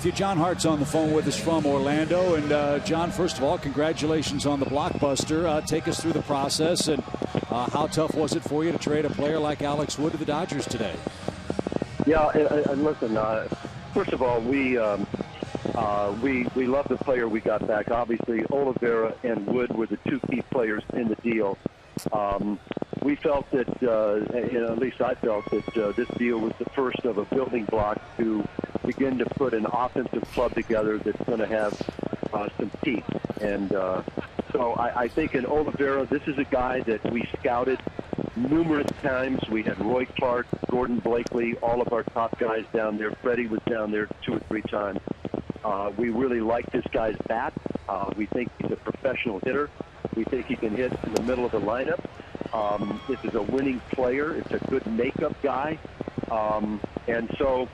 If you, John Hart's on the phone with us from Orlando. And John, first of all, congratulations on the blockbuster. Take us through the process, and how tough was it for you to trade a player like Alex Wood to the Dodgers today? Yeah, and listen, first of all, we love the player we got back. Obviously, Olivera and Wood were the two key players in the deal. We felt that, at least I felt that this deal was the first of a building block to begin to put an offensive club together that's going to have some teeth. And so I think in Olivera, this is a guy that we scouted numerous times. We had Roy Clark, Gordon Blakely, all of our top guys down there. Freddie was down there 2 or 3 times. We really like this guy's bat. We think he's a professional hitter. We think he can hit in the middle of the lineup. This is a winning player. It's a good makeup guy. And so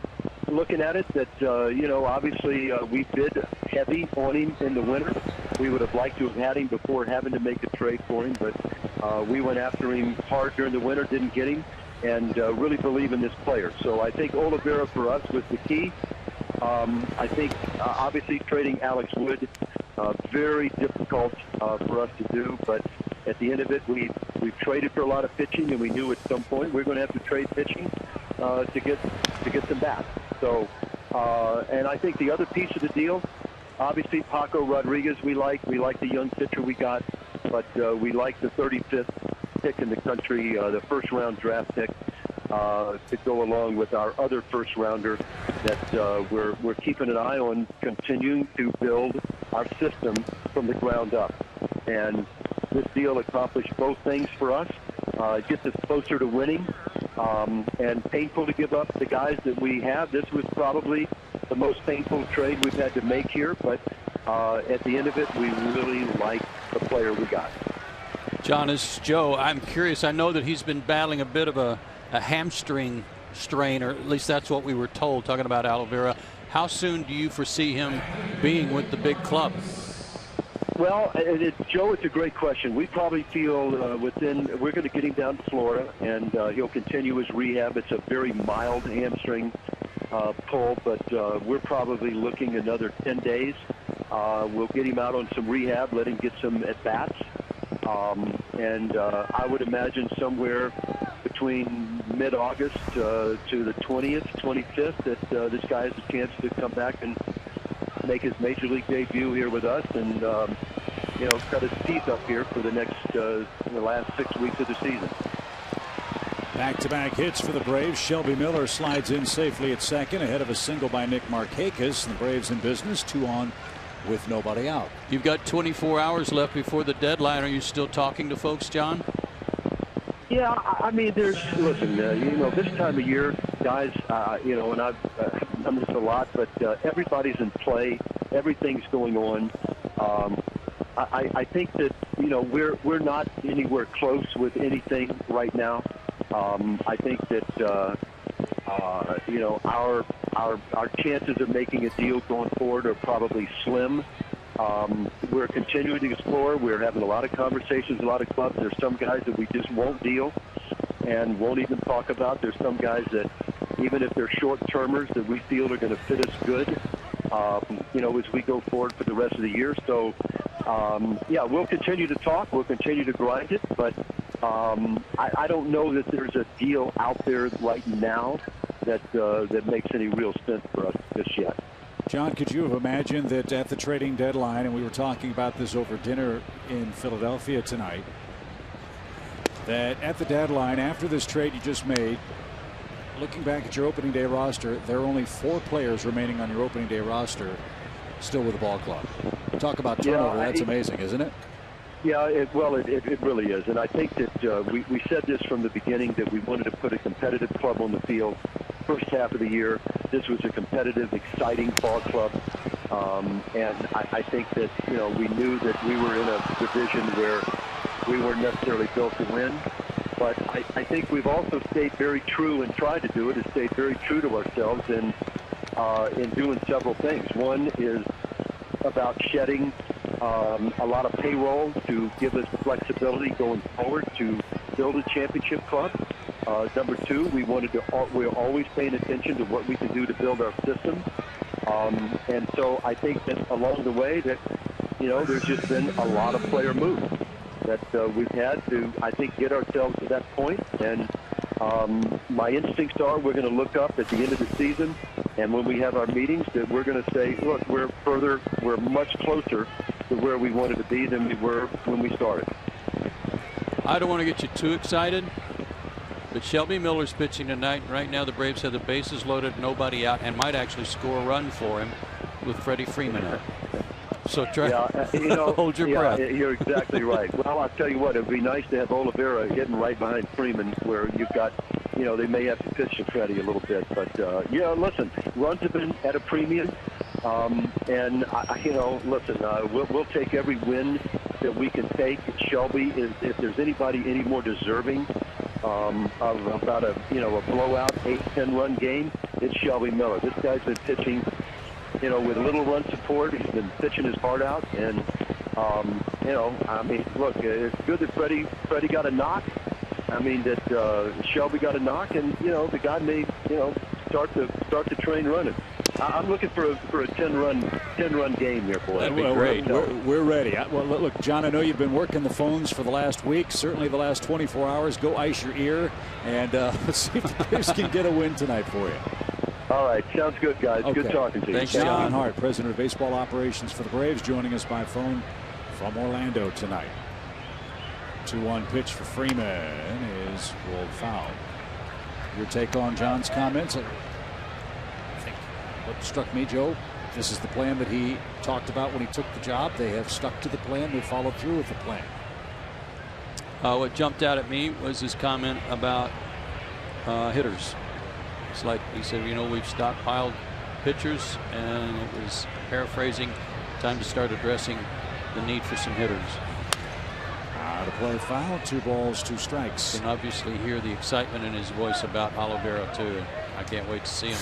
looking at it, that, obviously we bid heavy on him in the winter. We would have liked to have had him before having to make a trade for him, but we went after him hard during the winter, didn't get him, and really believe in this player. So I think Olivera for us was the key. I think obviously trading Alex Wood, very difficult for us to do, but at the end of it, we've traded for a lot of pitching, and we knew at some point we were going to have to trade pitching to get some bats. So, and I think the other piece of the deal, obviously Paco Rodriguez we like the young pitcher we got, but we like the 35th pick in the country, the first-round draft pick, to go along with our other first-rounder that we're keeping an eye on, continuing to build our system from the ground up. And this deal accomplished both things for us. It gets us closer to winning, and painful to give up the guys that we have. This was probably the most painful trade we've had to make here, but at the end of it, we really like the player we got. John, this is Joe. I'm curious. I know that he's been battling a bit of a hamstring strain, or at least that's what we were told, talking about Olivera. How soon do you foresee him being with the big club? Well, Joe, it's a great question. We probably feel we're going to get him down to Florida, and he'll continue his rehab. It's a very mild hamstring pull, but we're probably looking another 10 days. We'll get him out on some rehab, let him get some at-bats. And I would imagine somewhere between mid-August to the 20th, 25th, that this guy has a chance to come back and make his major league debut here with us, and cut his teeth up here for the last 6 weeks of the season. Back-to-back hits for the Braves. Shelby Miller slides in safely at second ahead of a single by Nick Markakis. The Braves in business, 2 on with nobody out. You've got 24 hours left before the deadline. Are you still talking to folks, John? Yeah, I mean, listen, this time of year, guys, and I've done this a lot, but everybody's in play. Everything's going on. I think that, we're not anywhere close with anything right now. I think that, our chances of making a deal going forward are probably slim. We're continuing to explore. We're having a lot of conversations, a lot of clubs. There's some guys that we just won't deal and won't even talk about. There's some guys that, even if they're short-termers, that we feel are going to fit us good, as we go forward for the rest of the year. So, we'll continue to talk. We'll continue to grind it. But I don't know that there's a deal out there right now that makes any real sense for us just yet. John, could you have imagined that at the trading deadline, and we were talking about this over dinner in Philadelphia tonight, that at the deadline, after this trade you just made, looking back at your opening day roster, there are only 4 players remaining on your opening day roster still with the ball club. Talk about turnover. That's amazing, isn't it? Yeah, it really is. And I think that we said this from the beginning, that we wanted to put a competitive club on the field. First half of the year, this was a competitive, exciting ball club. And I think that, we knew that we were in a division where we weren't necessarily built to win. But I think we've also stayed very true, and tried to do it, is stayed very true to ourselves in doing several things. One is about shedding a lot of payroll to give us flexibility going forward to build a championship club. Number 2, we're always paying attention to what we can do to build our system. And so I think that along the way that, there's just been a lot of player moves that we've had to, I think, get ourselves to that point. And my instincts are we're going to look up at the end of the season, and when we have our meetings, that we're going to say, look, we're much closer to where we wanted to be than we were when we started. I don't want to get you too excited, but Shelby Miller's pitching tonight. Right now the Braves have the bases loaded, nobody out, and might actually score a run for him with Freddie Freeman out. So try hold your breath. You're exactly right. Well, I'll tell you what, it would be nice to have Olivera hitting right behind Freeman, where you've got, they may have to pitch to Freddie a little bit. But, listen, runs have been at a premium. And, listen, we'll take every win that we can take. Shelby, if there's anybody any more deserving of about a blowout 8-10 run game, it's Shelby Miller. This guy's been pitching, with little run support. He's been pitching his heart out. And, look, it's good that Freddie got a knock. I mean, that Shelby got a knock, and, the guy may, start the train running. I'm looking for a 10-run game here, boy. That'd be great. We're ready. Well, look, John, I know you've been working the phones for the last week, certainly the last 24 hours. Go ice your ear, and let's see if the Braves can get a win tonight for you. All right. Sounds good, guys. Okay. Good talking to you. Thanks, John Hart, president of baseball operations for the Braves, joining us by phone from Orlando tonight. 2-1 pitch for Freeman is rolled foul. Your take on John's comments? I think what struck me, Joe, this is the plan that he talked about when he took the job. They have stuck to the plan. They followed through with the plan. What jumped out at me was his comment about hitters. It's like he said, we've stockpiled pitchers, and it was paraphrasing, time to start addressing the need for some hitters. To play foul, 2 balls, 2 strikes. You can obviously hear the excitement in his voice about Olivera too. I can't wait to see him.